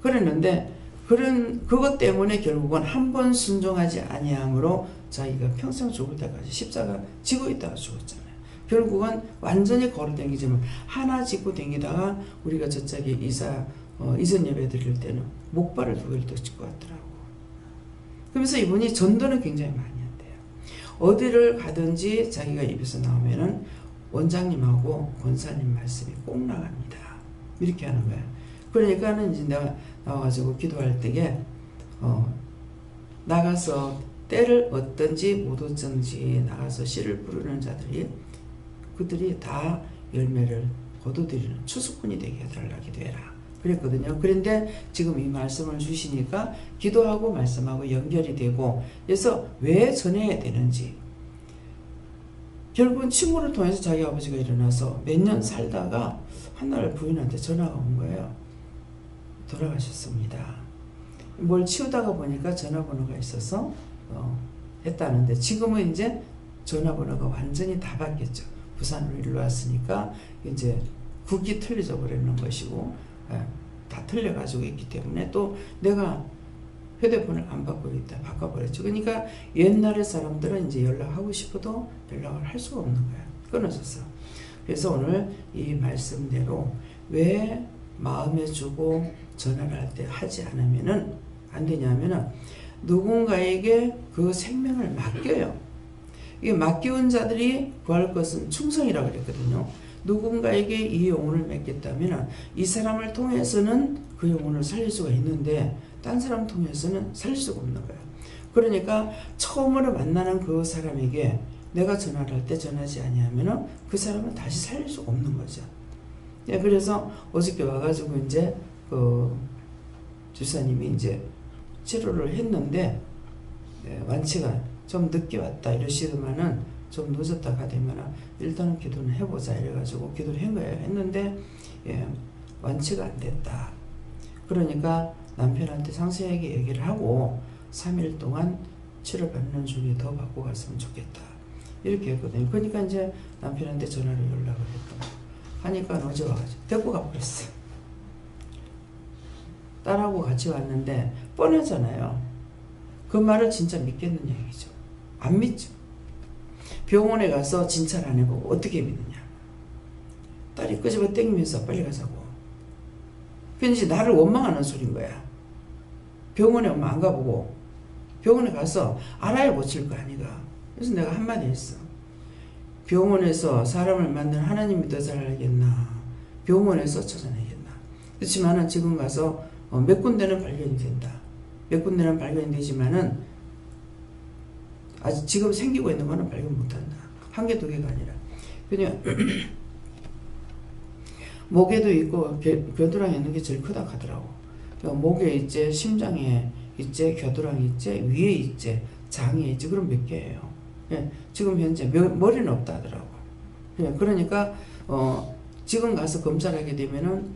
그랬는데 그것 때문에 결국은 한 번 순종하지 아니함으로 자기가 평생 죽을 때까지 십자가 지고 있다가 죽었잖아요. 결국은 완전히 걸어다니지만 하나 짚고 다니다가 우리가 저쪽에 이전 예배 드릴 때는 목발을 2개를 더 짚고 왔더라고. 그러면서 이분이 전도는 굉장히 많이 한대요. 어디를 가든지 자기가 입에서 나오면은 원장님하고 권사님 말씀이 꼭 나갑니다. 이렇게 하는 거야. 그러니까는 이제 내가 나와가지고 기도할 때에 나가서 때를 얻든지 못 얻든지 나가서 씨를 뿌리는 자들이 그들이 다 열매를 거두드리는 추수꾼이 되게 해달라 기도해라 그랬거든요. 그런데 지금 이 말씀을 주시니까 기도하고 말씀하고 연결이 되고 그래서 왜 전해야 되는지 결국은 친구를 통해서 자기 아버지가 일어나서 몇 년 살다가 한날 부인한테 전화가 온 거예요. 돌아가셨습니다. 뭘 치우다가 보니까 전화번호가 있어서 했다는데 지금은 이제 전화번호가 완전히 다 바뀌었죠. 부산으로 일로 왔으니까 이제 국이 틀려져 버리는 것이고 다 틀려가지고 있기 때문에 또 내가 휴대폰을 안 받고 있다 바꿔버렸죠. 그러니까 옛날의 사람들은 이제 연락하고 싶어도 연락을 할 수가 없는 거야. 끊어졌어. 그래서 오늘 이 말씀대로 왜 마음에 주고 전화를 할 때 하지 않으면은 안 되냐면은 누군가에게 그 생명을 맡겨요. 이게 맡겨온 자들이 구할 것은 충성이라고 그랬거든요. 누군가에게 이 영혼을 맡겼다면 이 사람을 통해서는 그 영혼을 살릴 수가 있는데 딴 사람 통해서는 살릴 수가 없는 거예요. 그러니까 처음으로 만나는 그 사람에게 내가 전화를 할 때 전하지 아니하면 그 사람은 다시 살릴 수가 없는 거죠. 예, 그래서 어저께 와가지고 이제 그 주사님이 이제 치료를 했는데 예, 완치가 좀 늦게 왔다 이러시더만은 좀 늦었다가 되면 일단은 기도는 해보자 이래가지고 기도를 한 거예요. 했는데 예, 완치가 안 됐다. 그러니까 남편한테 상세하게 얘기를 하고 3일 동안 치료받는 중에 더 받고 갔으면 좋겠다. 이렇게 했거든요. 그러니까 이제 남편한테 전화를 연락을 했다. 하니까 어제 와가지고 데리고 가버렸어요. 딸하고 같이 왔는데 뻔하잖아요. 그 말을 진짜 믿겠느냐 얘기죠. 안 믿죠. 병원에 가서 진찰 안 해보고 어떻게 믿느냐. 딸이 끄집어 땡기면서 빨리 가자고. 그런지 나를 원망하는 소린 거야. 병원에 오면 안 가보고 병원에 가서 알아야 고칠 거 아니가. 그래서 내가 한마디 했어. 병원에서 사람을 만든 하나님이 더 잘 알겠나. 병원에서 찾아내겠나. 그렇지만은 지금 가서 몇 군데는 발견이 된다. 몇 군데는 발견이 되지만은 아직 지금 생기고 있는 거는 발견 못한다. 한 개, 두 개가 아니라. 그냥 목에도 있고 겨드랑이에 있는 게 제일 크다 하더라고. 그러니까 목에 있지, 심장에 있지, 겨드랑이 있지, 위에 있지, 장에 있지. 그럼 몇 개예요. 예, 지금 현재 머리는 없다 하더라고. 예, 그러니까 지금 가서 검사하게 되면은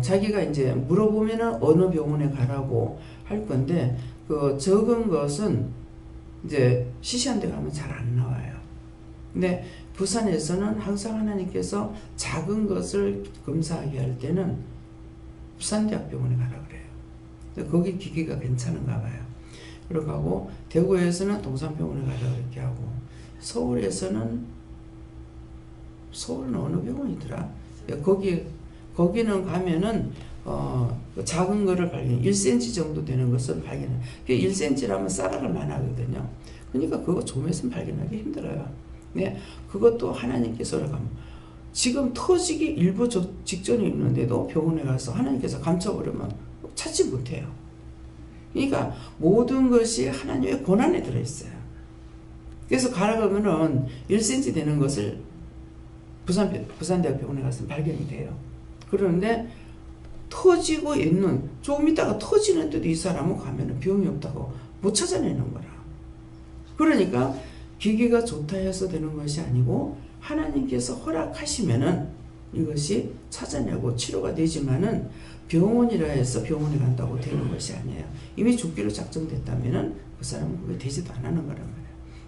자기가 이제 물어보면은 어느 병원에 가라고 할 건데 그 적은 것은 이제 시시한 데 가면 잘 안 나와요. 근데 부산에서는 항상 하나님께서 작은 것을 검사하게 할 때는 부산대학병원에 가라 그래요. 거기 기기가 괜찮은가 봐요. 그렇게 하고 대구에서는 동산병원에 가라 그렇게 하고 서울은 어느 병원이더라. 거기는 가면은 작은 거를 발견, 1cm 정도 되는 것을 발견해. 1cm라면 쌀알만 하거든요. 그러니까 그거 좀에서 발견하기 힘들어요. 네, 그것도 하나님께서 가면 지금 터지기 일부 직전에 있는데도 병원에 가서 하나님께서 감춰버리면 찾지 못해요. 그러니까 모든 것이 하나님의 권한에 들어있어요. 그래서 가라가면은 1cm 되는 것을 부산대학병원에 가서 발견이 돼요. 그런데 터지고 있는, 조금 있다가 터지는데도 이 사람은 가면은 병이 없다고 못 찾아내는 거라. 그러니까 기계가 좋다 해서 되는 것이 아니고 하나님께서 허락하시면은 이것이 찾아내고 치료가 되지만은 병원이라 해서 병원에 간다고 되는 것이 아니에요. 이미 죽기로 작정됐다면은 그 사람은 그게 되지도 않는 거란 말이에요.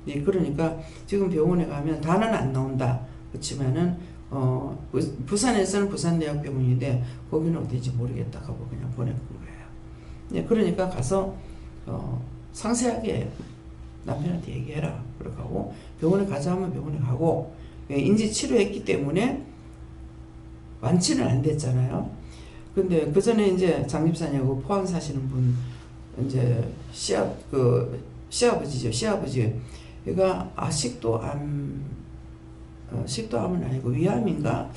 네, 그러니까 지금 병원에 가면 다는 안 나온다. 그렇지만은 부산에서는 부산대학병원인데 거기는 어딘지 모르겠다 하고 그냥 보내는 거예요. 네, 그러니까 가서 상세하게 남편한테 얘기해라. 그렇게 하고 병원에 가자 하면 병원에 가고 인지 치료했기 때문에 완치는 안 됐잖아요. 근데 그 전에 이제 장집사님하고 포항 사시는 분 이제 시아버지죠. 시아버지가 식도암은 아니고 위암인가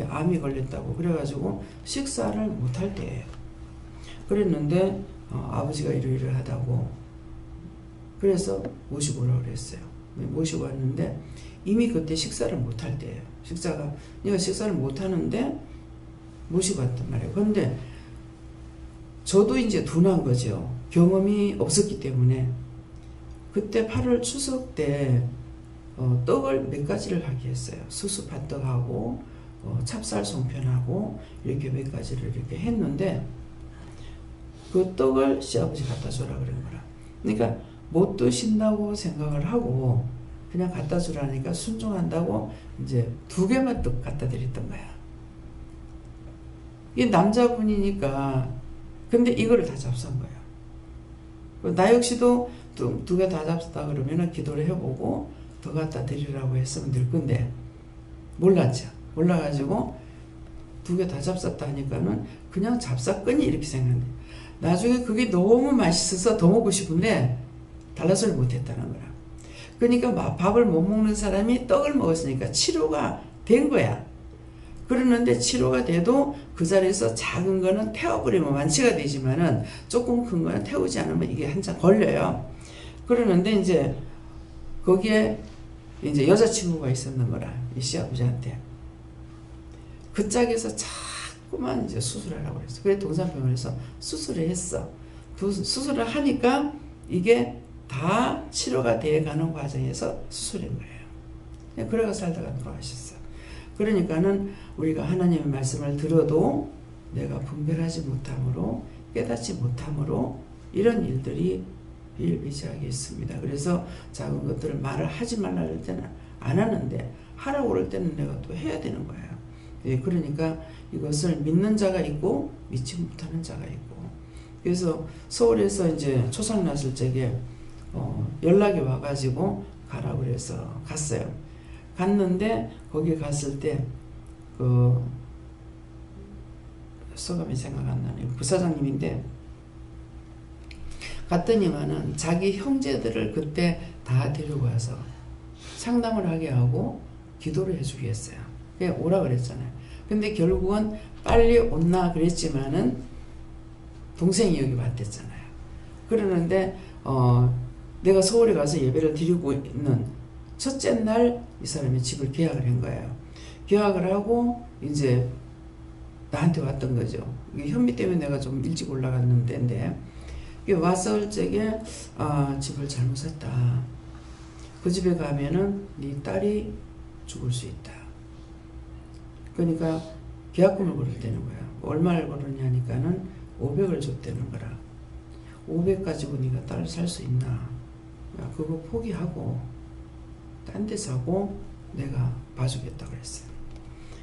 암이 걸렸다고 그래가지고 식사를 못할 때예요. 그랬는데 아버지가 이러이러하다고 그래서 모시고 오라고 그랬어요. 모시고 왔는데 이미 그때 식사를 못할 때예요. 내가 식사를 못하는데 모시고 왔단 말이에요. 그런데 저도 이제 둔한 거죠. 경험이 없었기 때문에. 그때 8월 추석 때 떡을 몇 가지를 하게 했어요. 수수팥떡하고 찹쌀 송편하고 이렇게 몇 가지를 이렇게 했는데 그 떡을 시아버지 갖다 주라 그런 거라. 그러니까 못 드신다고 생각을 하고 그냥 갖다 주라니까 순종한다고 이제 2개만 떡 갖다 드렸던 거야. 이 남자분이니까 근데 이거를 다 잡수한 거야. 나 역시도 2개 다 잡수다 그러면은 기도를 해보고 더 갖다 드리라고 했으면 될 건데 몰랐죠. 몰라가지고 두 개 다 잡쌌다 하니까는 그냥 잡사건이 이렇게 생각해. 나중에 그게 너무 맛있어서 더 먹고 싶은데 달라서를 못했다는 거야. 그러니까 밥을 못 먹는 사람이 떡을 먹었으니까 치료가 된 거야. 그러는데 치료가 돼도 그 자리에서 작은 거는 태워버리면 완치가 되지만은 조금 큰 거는 태우지 않으면 이게 한참 걸려요. 그러는데 이제 거기에 이제 여자친구가 있었는 거라, 이 시아버지한테. 그 짝에서 자꾸만 이제 수술하라고 그랬어. 그래 동산병원에서 수술을 했어. 수술을 하니까 이게 다 치료가 돼가는 과정에서 수술인 거예요. 그래가 살다가 돌아가셨어. 그러니까는 우리가 하나님의 말씀을 들어도 내가 분별하지 못함으로, 깨닫지 못함으로 이런 일들이 일비지하게 있습니다. 그래서 작은 것들을 말을 하지 말라 할 때는 안 하는데 하라고 그럴 때는 내가 또 해야 되는 거예요. 그러니까 이것을 믿는 자가 있고 믿지 못하는 자가 있고. 그래서 서울에서 이제 초상 났을 적에 연락이 와가지고 가라고 그래서 갔어요. 갔는데 거기 갔을 때 그 소감이 생각 안 나네요. 부사장님인데 갔더니만은 자기 형제들을 그때 다 데려와서 상담을 하게 하고 기도를 해주게 했어요. 그냥 오라 그랬잖아요. 근데 결국은 빨리 온나 그랬지만은 동생이 여기 왔댔잖아요. 그러는데 내가 서울에 가서 예배를 드리고 있는 첫째 날 이 사람이 집을 계약을 한 거예요. 계약을 하고 이제 나한테 왔던 거죠. 현미 때문에 내가 좀 일찍 올라갔는데 왔을 적에 집을 잘못 샀다. 그 집에 가면은 네 딸이 죽을 수 있다. 그러니까 계약금을 걸었다는 거야. 얼마를 걸었냐니까는 500을 줬다는 거라. 500 가지고 네가 딸을 살 수 있나? 야, 그거 포기하고 딴 데 사고 내가 봐주겠다 그랬어요.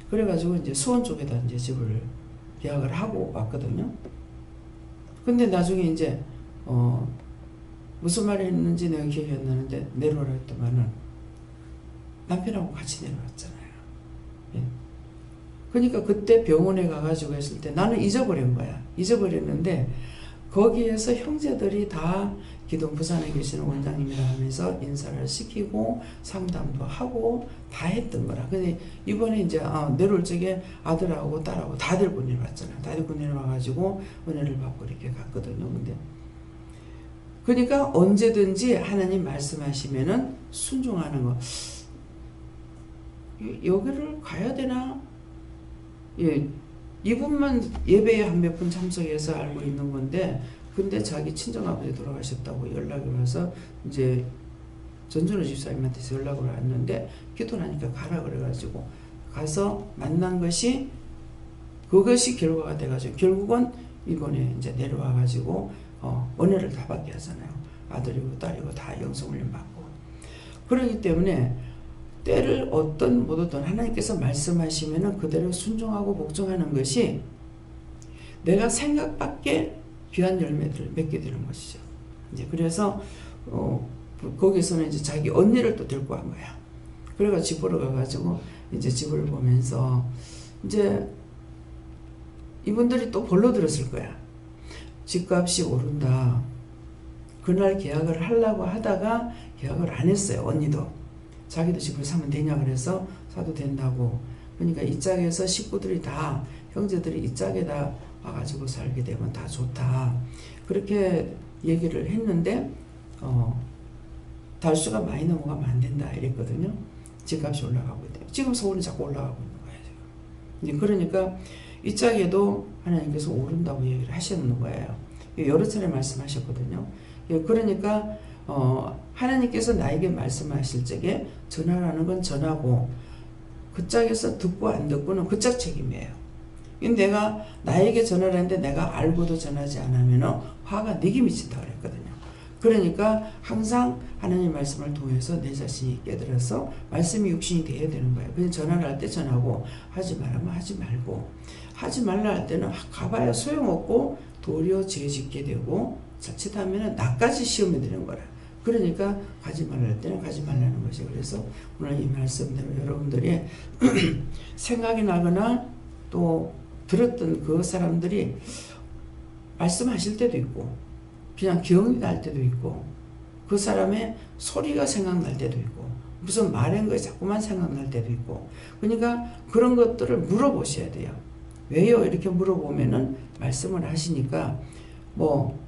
그래가지고 이제 수원 쪽에다 이제 집을 계약을 하고 왔거든요. 근데 나중에 이제 무슨 말을 했는지 내가 기억이 안 나는데 내려오라 했더만은 남편하고 같이 내려왔잖아요. 예. 그러니까 그때 병원에 가가지고 했을 때 나는 잊어버린 거야. 잊어버렸는데 거기에서 형제들이 다 기동 부산에 계시는 원장님이라 하면서 인사를 시키고 상담도 하고 다 했던 거라. 근데 이번에 이제 내려올 적에 아들하고 딸하고 다 데리고 내려왔잖아요. 다 데리고 내려와가지고 은혜를 받고 이렇게 갔거든요. 근데 그러니까 언제든지 하나님 말씀하시면은 순종하는 거. 여기를 가야 되나? 예, 이분만 예배에 한 몇 분 참석해서 알고 있는 건데, 근데 자기 친정아버지 돌아가셨다고 연락이 와서 이제 전준호 집사님한테서 연락을 왔는데 기도하니까 가라 그래가지고 가서 만난 것이 그것이 결과가 돼가지고 결국은 이번에 이제 내려와가지고 은혜를 다 받게 하잖아요. 아들이고 딸이고 다 영성훈련 받고. 그렇기 때문에 때를 어떤 뭐든 하나님께서 말씀하시면은 그대로 순종하고 복종하는 것이 내가 생각밖에 귀한 열매들을 맺게 되는 것이죠. 이제 그래서 거기서는 이제 자기 언니를 또 데리고 간 거야. 그래가 집으로 가가지고 이제 집을 보면서 이제 이분들이 또 벌로 들었을 거야. 집값이 오른다. 그날 계약을 하려고 하다가 계약을 안 했어요. 언니도. 자기도 집을 사면 되냐 그래서 사도 된다고. 그러니까 이 짝에서 식구들이 다 형제들이 이 짝에다 와가지고 살게 되면 다 좋다. 그렇게 얘기를 했는데 달수가 많이 넘어가면 안 된다 이랬거든요. 집값이 올라가고 있대요. 지금 서울이 자꾸 올라가고 있는 거예요. 지금. 그러니까 이 짝에도 하나님께서 오른다고 얘기를 하시는 거예요. 여러 차례 말씀하셨거든요. 그러니까 하나님께서 나에게 말씀하실 적에 전하라는 건 전하고 그 짝에서 듣고 안 듣고는 그 짝 책임이에요. 내가 나에게 전하라는데 내가 알고도 전하지 않으면 화가 내게 미친다 그랬거든요. 그러니까 항상 하나님 말씀을 통해서 내 자신이 깨달아서 말씀이 육신이 되어야 되는 거예요. 그냥 전화를 할 때 전하고 하지 말라면 하지 말고 하지 말라 할 때는 가봐야 소용없고 도리어 죄 짓게 되고 자칫하면 나까지 시험에 드는 거라. 그러니까 가지 말라 할 때는 가지 말라는 것이. 그래서 오늘 이 말씀대로 여러분들이 생각이 나거나 또 들었던 그 사람들이 말씀하실 때도 있고 그냥 기억이 날 때도 있고 그 사람의 소리가 생각날 때도 있고 무슨 말한 것이 자꾸만 생각날 때도 있고 그러니까 그런 것들을 물어보셔야 돼요. 왜요? 이렇게 물어보면은 말씀을 하시니까 뭐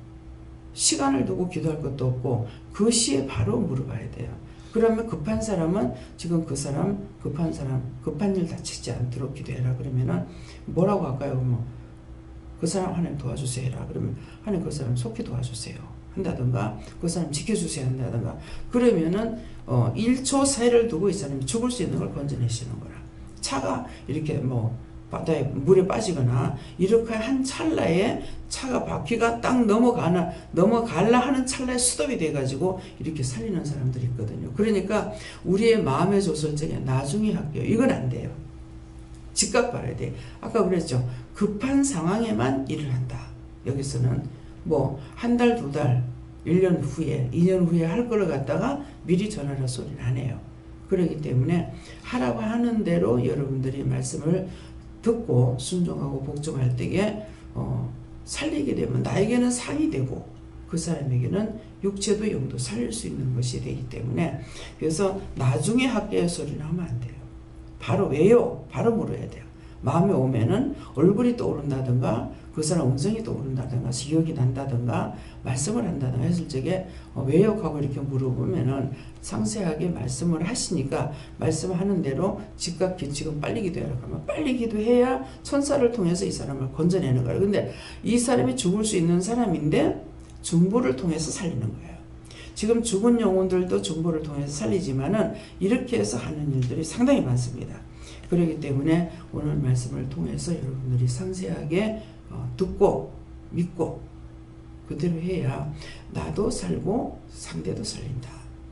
시간을 두고 기도할 것도 없고 그 시에 바로 물어봐야 돼요. 그러면 급한 사람은 지금 그 사람 급한 일 다치지 않도록 기도해라 그러면은 뭐라고 할까요? 뭐 그 사람 하나님 도와주세요 해라 그러면 하나님 그 사람 속히 도와주세요 한다든가 그 사람 지켜주세요 한다든가 그러면은 1초 사이를 두고 이 사람이 죽을 수 있는 걸 건져내시는 거라. 차가 이렇게 뭐 바다에 물에 빠지거나 이렇게 한 찰나에 차가 바퀴가 딱 넘어갈라 하는 찰나에 스톱이 돼가지고 이렇게 살리는 사람들이 있거든요. 그러니까 우리의 마음의 조절적에 나중에 할게요. 이건 안 돼요. 즉각 봐야 돼. 아까 그랬죠. 급한 상황에만 일을 한다. 여기서는 뭐 한 달, 두 달, 1년 후에, 2년 후에 할 거를 갖다가 미리 전하라 소리는 안 해요. 그렇기 때문에 하라고 하는 대로 여러분들이 말씀을 듣고 순종하고 복종할 때에 살리게 되면 나에게는 상이 되고 그 사람에게는 육체도 영도 살릴 수 있는 것이 되기 때문에 그래서 나중에 할게요 소리는 하면 안 돼요. 바로 왜요? 바로 물어야 돼요. 마음에 오면은 얼굴이 떠오른다든가 그 사람 음성이 떠오른다든가 기억이 난다든가 말씀을 한다든가 했을 적에 왜요? 하고 이렇게 물어보면은 상세하게 말씀을 하시니까 말씀하는 대로 즉각 지금 빨리 기도해라 그러면 빨리 기도해야 천사를 통해서 이 사람을 건져내는 거예요. 근데 이 사람이 죽을 수 있는 사람인데 중보를 통해서 살리는 거예요. 지금 죽은 영혼들도 중보를 통해서 살리지만은 이렇게 해서 하는 일들이 상당히 많습니다. 그렇기 때문에 오늘 말씀을 통해서 여러분들이 상세하게 듣고 믿고 그대로 해야 나도 살고 상대도 살린다.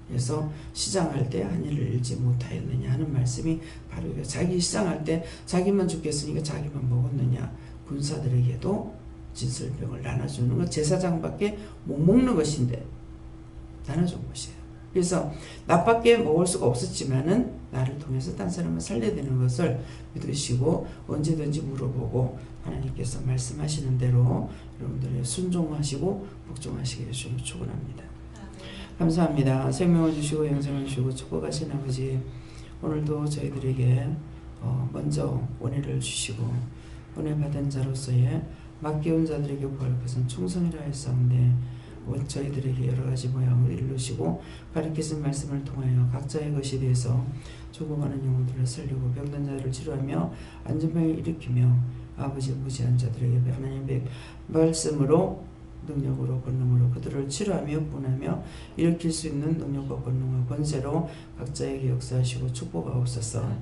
그래서 시장할 때 한 일을 잃지 못하였느냐 하는 말씀이 바로 이거. 자기 시장할 때 자기만 죽겠으니까 자기만 먹었느냐. 군사들에게도 진설병을 나눠주는 것 제사장밖에 못 먹는 것인데 나눠준 것이에요. 그래서 나밖에 먹을 수가 없었지만은 나를 통해서 딴 사람을 살려야 되는 것을 믿으시고 언제든지 물어보고 하나님께서 말씀하시는 대로 여러분들이 순종하시고 복종하시게 해주시면 축원합니다. 감사합니다. 생명을 주시고 영생을 주시고 축복하신 아버지 오늘도 저희들에게 먼저 은혜를 주시고 은혜 받은 자로서의 맡겨온 자들에게 구할 것은 충성이라 했사온데 저희들에게 여러 가지 모양을 이루시고 가르치신 말씀을 통하여 각자의 것이 돼서 죽어가는 영혼들을 살리고 병든 자를 치료하며 안전병을 일으키며 아버지 무지한 자들에게 하나님의 말씀으로 능력으로 권능으로 그들을 치료하며 구원하며 일으킬 수 있는 능력과 권능과 권세로 각자에게 역사하시고 축복하옵소서.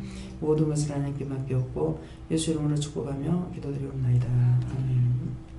모든 것을 하나님께 맡겼고 예수 이름으로 축복하며 기도드리옵나이다. 아멘.